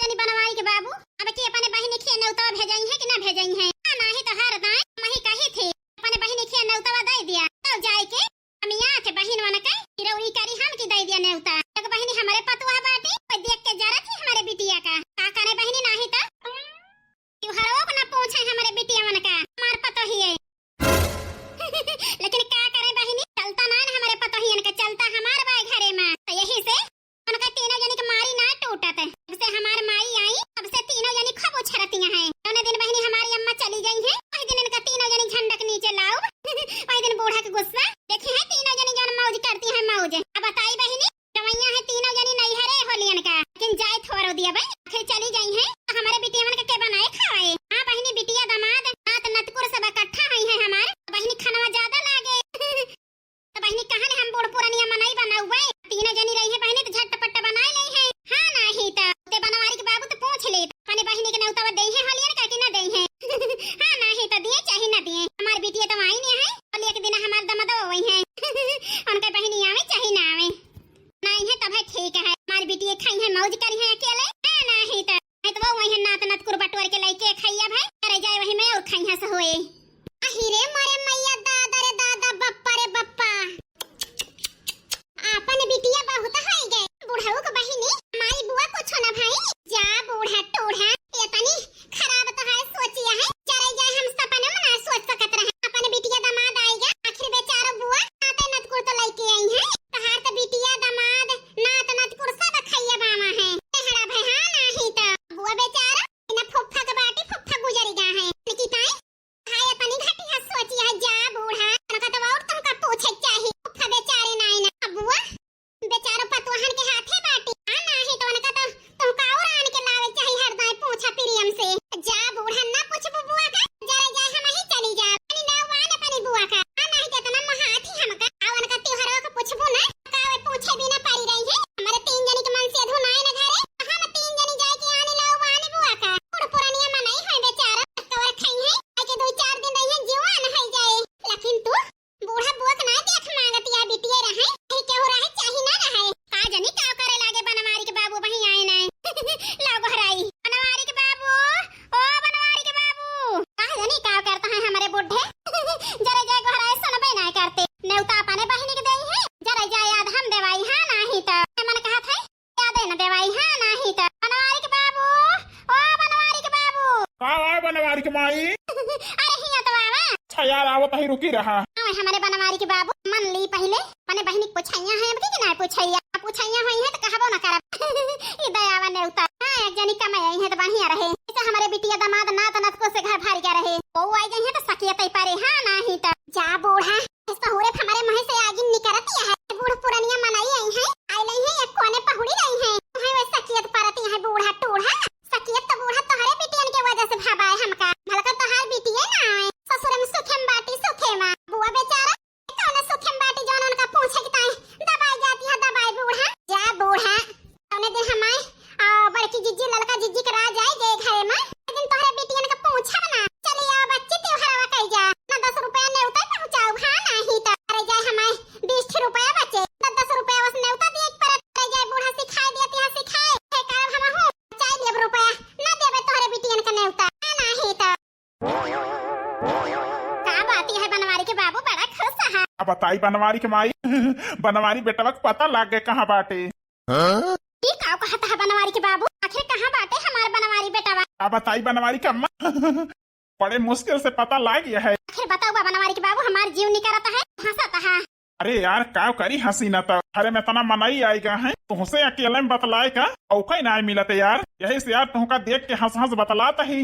तनी बनवाई के बाबू अब के अपने बहिनी के नौतवा भेजई है कि ना भेजई है नाही तो हर दाई मही कही थे अपने बहिनी के नौतवा दे दिया तब जाए के हम यहाँ के बहिन वाला के किरौरी करी हम की दे दिया नौता एक बहिनी हमारे पतवा बाटी कोई देख के जरा थी हमारे बिटिया का करे बहिनी नाही तो तू हरो को ना पूछे हमारे बिटिया मन का हमार पतो ही है लेकिन क्या करे बहिनी चलता ना हमारे पतो ही इनका चलता हमार भाई घरे में तो यही से उनका तीनों जनी की मारी ना टूटत है जब से हमार माई आई तब से तीनों जनी खूब उछरतियां हैं दोनों दिन बहिनी हमारी अम्मा चली गई है वही दिन इनका तीनों जनी झंडक नीचे लाओ वही दिन बूढ़ा का गुस्सा देखे है तीनों जनी जन मौज करती है मौज अब बताई बहिनी रवैया है तीनों जनी नहीं हरे होलियन का लेकिन जाए थोड़ो दिया भाई आखिर चली गई है हमारे बिटिया मन के बनाए खाए हां बहिनी बिटिया दामाद नात नतकुर सब इकट्ठा हुई है हमार बहिनी खाना ज्यादा लागे तो बहिनी कहां ने हम बूढ़ पुरानिया मनाई बनाऊ तीनों जनी रही है बहिनी तो झटपट बनाई ले है हां नहीं तो ते बनवारी के बाबू तो पूछ ले अपने बहिनी के नौतवा दे है होलियन का कि ना दे है हां नहीं तो दिए चाहे ना दिए हमार बिटिया तो आई नहीं है होली के दिन हमार दमदो वही है उनके बहिनी आवे चाहे ना आवे नहीं है तब है ठीक है हमारी बिटिया खाई है मौज करी है अकेले हां नहीं तो वो वही है नात नतकुर बटवर के लेके खैया भाई करे जाए वही में और खाई है से होए अहिरे मारे मैया दादा रे दादा बप्पा रे बप्पा आपन बिटिया बहुत हाई गए बुढ़ाऊ के बहिनी हमारी बुआ कुछ ना भाई जा बूढ़ा टोढ़ा ये तनी खराब तो है सोचिया है चले जाए हम सपने में ना सोच सकत रहे अपन बिटिया दामाद आएगा आखिर बेचारा बुआ नाते नतकुर तो लेके आई है तहार तो बिटिया दामाद नात नतकुर सब खैया बामा है तेहरा भाई हां नहीं तो बुआ बेचारा बिना फुफ्फा के बाटी फुफ्फा गुजर गया है लेकिन ताई हाय अपनी घटिया सोचिया जा बूढ़ा तनका तो और तुमका पूछे चाहिए फुफ्फा बेचारे नाई ना बुआ बेचारो पतवाहन के हाथे बाटी हां नहीं तो उनका तो तुमका और आन के लावे चाहिए हरदाई पूछा प्रियम से जा बूढ़ा ना पूछ बुआ का जरा जाए हम ही चली जा अपनी नौवान अपनी बुआ का हां नहीं तो तना महाथी हमका आवन का त्योहारों का पूछबो ना कावे पूछे बिना पाई रही है हमारे तीन जनी के मन से धुनाए ना घरे हम तीन जनी जाए के आने नौवान बुआ का बूढ़ पुरानिया मनाई है बेचारा कवर खाई है आके 2-4 दिन रही है जीवन है जाए लेकिन तू बूढ़ा बुआ का ना देख मांगतिया बिटिया रहे ही के हो रहा चाही ना रहे का जनी का करे लागे बनवारी के बाबू वही आए ना लाओ घराई बनवारी के बाबू ओ बनवारी के बाबू का जनी का करता है हमारे बुढ़े जरा जाए घराई सुनबे ना करते नेवता अपने बहिनी के देई है जरा जाए याद हम देवाई हां नहीं तो मन कहा था याद है ना देवाई हां नहीं तो बनवारी के बाबू ओ बनवारी के बाबू का आए बनवारी के माई अरे हिया तो आवा अच्छा यार आवत ही रुकी रहा हमारे बनवारी के बाबू मन ली पहले अपने बहिनी पूछैया है अब कि ना पूछैया हुई है तो कहबो ना करब ई दयावा ने उतर हां एक जनी कमाई है तो बढ़िया रहे इसे हमारे बिटिया दामाद नात नत को से घर भारी क्या रहे ओ आई गई है तो सकियत पारे हां नहीं तो जा बूढ़ा इसका होरे हमारे महे से आगे निकरती है बूढ़ पुरानिया मनाई आई है आई नहीं है एक कोने पहुड़ी रही है है वे सकियत परती है बूढ़ा टूढ़ा सकियत तो बूढ़ा तोहरे बिटियन के वजह से भाबाए हमका भलका तोहार बिटिया ना आए ससुर में सुखेम बाटी सुखेमा बुआ बेचारा कौन सुखेम बाटी जोन उनका पूछे कि ताई दबाई जाती है दबाई बूढ़ा जा बूढ़ा तौने दिन हमाय बड़की जिज्जी ललका जिज्जी के राज आई गए घरे में दिन तोहरे बिटियन का पूछा ना चली आ बच्ची त्योहारवा कई जा ना 10 रुपया ने उतर पहुंचाओ हां नहीं तो अरे जाए हमाय 20 रुपया बचे 10 रुपया बस ने उतर दिए पर कई जाए बूढ़ा सिखाई देती है सिखाए है काम हम हो चाहिए 1 रुपया ना देबे तोहरे बिटियन का ने उतर नहीं तो का बात है बनवारी के बाबू बड़ा खुश है अब बताई बनवारी के माई बनवारी बेटवा को पता लग गए कहाँ बाटे की का कहता है बनवारी के बाबू आखिर कहाँ बाटे हमार बनवारी बेटवा अब बताई बनवारी के अम्मा बड़े मुश्किल से पता लग गया है आखिर बताओ बनवारी के बाबू हमार जीव निकलता है हंसता है अरे यार का करी हंसी न तो अरे मैं तना मनाई आएगा है तुमसे अकेले में बतलाए का औका ना मिलते यार यही से यार तुमका देख के हंस हंस बतलाता ही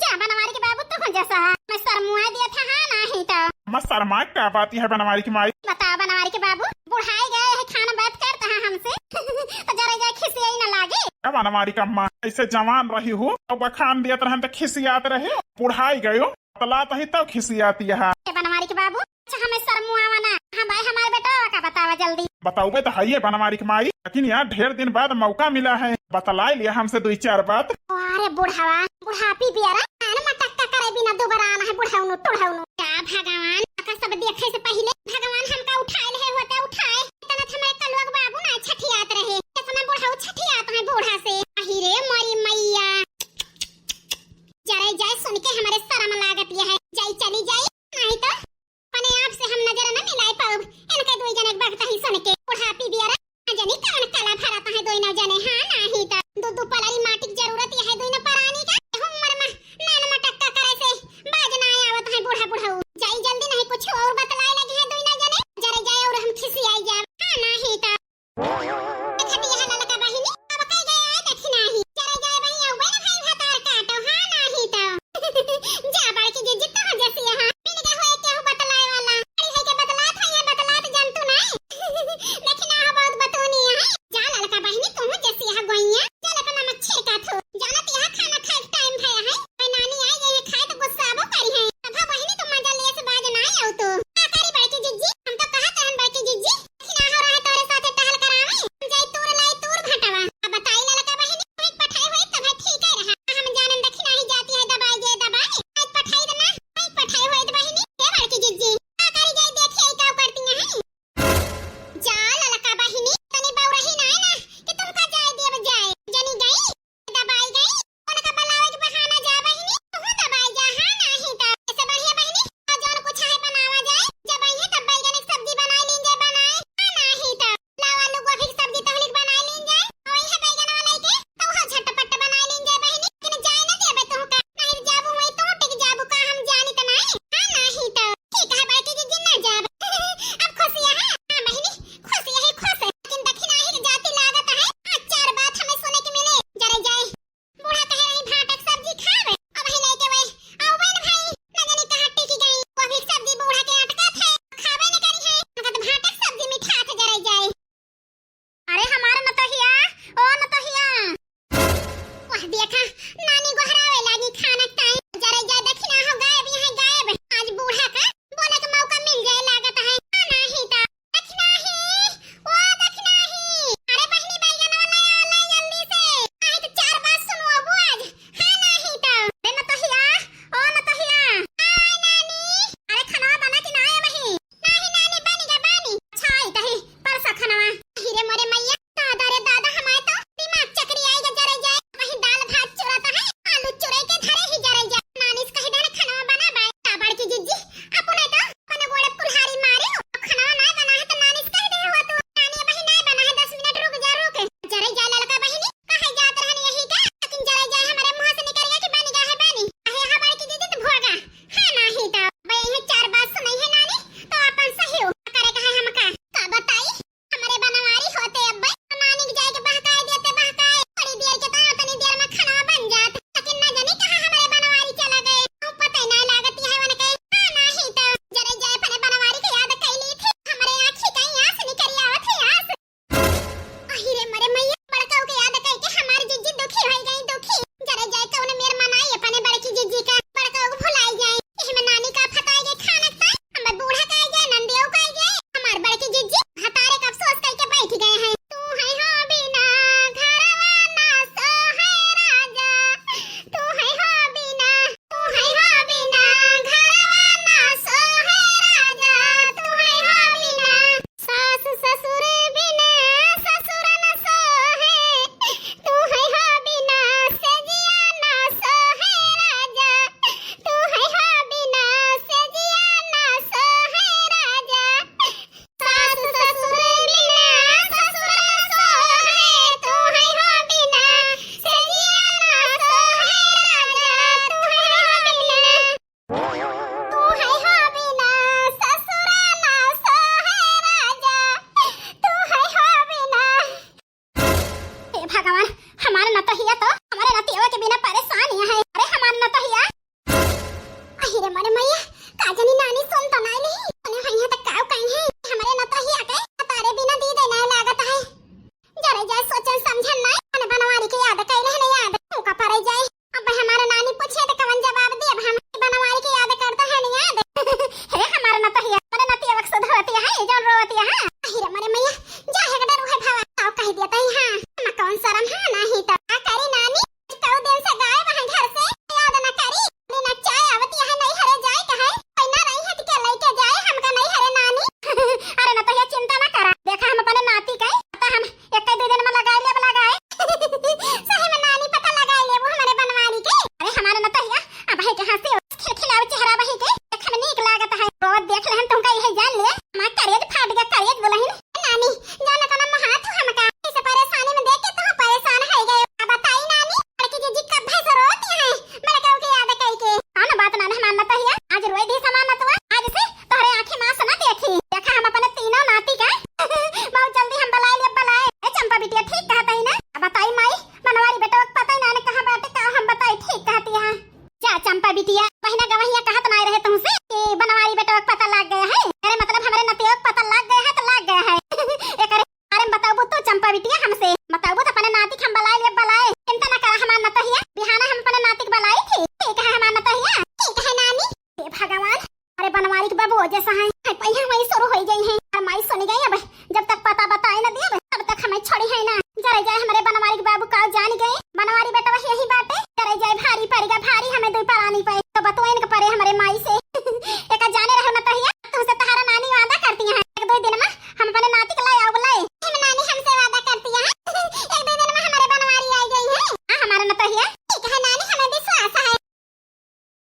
जा बनवारी के बाबू तो जैसा मैं शर्मुआ दिया था हां नहीं तो मैं शर्मा का बात है बनवारी की माई बताओ बनवारी के बाबू बुढ़ाई गए है खाना बात करता है हमसे तो जरा जा खिसियाई ना लागे अब बनवारी का अम्मा ऐसे जवान रही हो अब खान दिया रहन तो खिसियात रहे बुढ़ाई गयो बतलाता ही तब खिसियाती है बनवारी के बाबू अच्छा हमें शर्मुआ ना हां भाई हमारे बेटा का बतावा जल्दी बताओगे तो है बनवारी की माई लेकिन यार ढेर दिन बाद मौका मिला है बतला लिया हमसे 2-4 बात अरे बुढ़ावा बुढ़ापी बियारा आना मटक्का करे बिना दोबारा आना है बुढ़ाउनु टुढ़ाउनु का भगवान का सब देखे से पहले भगवान हमका उठाए ले होता उठाए इतना हमारे कलवा बाबू ना छठियात रहे इतना बुढ़ाऊ छठियात है बूढ़ा से अहिरे मरी कहीं के हमारे शर्म लागत यह है जाई चली जाई नहीं तो अपने आप से हम नजर न मिलाई पाओ इनके दो जने बगता ही सुन के बुढ़ापी बियारा जनी कौन कला भराता है दो न जने हां नहीं तो दो पलारी माटी की जरूरत यह है दो न परानी का उम्र में नान मटक्का करे से बाज ना आवत है बूढ़ा बुढ़ऊ जाई जल्दी नहीं कुछ और बतलाए लगे है दो न जने जरे जाए और हम खिसी आई जा हां नहीं तो देखती यह ललका बहिनी अब कई गए आए देखी नहीं जरे जाए बहिनी आओ बहन भाई भतार काटो हां नहीं तो जा बाड़ की जिद्द तो जैसी यहां बिन का होए केहू बतलाए वाला अरे है के बतलात है ये बतलात जंतु नहीं देखी ना हो बहुत बतूनी है जा ललका बहिनी तुम जैसी यहां गोइया चल अपना नमक छिड़का थो जानत यहां खाना खाए टाइम भया है मैं नानी आई गई है खाए तो गुस्सा आबो करी है अब बहिनी तुम मजा लिए से बाज ना आओ तो का करी बड़की जिज्जी हम तो कहत हन बड़की जिज्जी देखी ना हो रहा तोरे साथे टहल करावे हम जाई तूर लाई तूर भटवा अब बताई ललका बहिनी कोई पठाई होई तब ठीक है रहा हम जानन देखी नहीं जाती है दबाई जे दबाई आज पठाई देना कोई पठाई होई तो बहिनी के बड़की जिज्जी का करी जाई देखी का करती है जा ललका बहिनी तनी बाऊ रही ना कि तुमका जाए देव जाए जनी गई दबाई गई उनका बलावे के बहाना जा बहिनी तू दबाई जा हां नहीं तो ऐसे बढ़िया बहिनी जौन कुछ है बनावा जाए जब ये तब बैगन की सब्जी बनाई लीन जाए बनाए हां नहीं तो लाव आलू गोभी की सब्जी तहलिक बनाई लीन जाए और ये बैगन वाला के तो हो झटपट बनाई लीन जाए बहिनी कि जाए ना देबे तू का नहीं जाबू वही तो टिक जाबू का हम जानी त नहीं हां नहीं तो ठीक है बाकी जी ना जाब अब खुशी है हां बहिनी खुशी है खुश लेकिन दक्षिणा ही जाती लागत है आज चार बात हमें सुने के मिले जरे जाए बूढ़ा कह रही भाटक सब्जी खावे अब ही नहीं के वे आओ बहन भाई न जाने कहां टिकी गई गोभी की सब्जी बूढ़ा के अटकत है खावे न करी है मगर भाटक सब्जी मीठा थे जरे जाए अरे हमारा नतहिया ओ नतहिया वाह देखा ना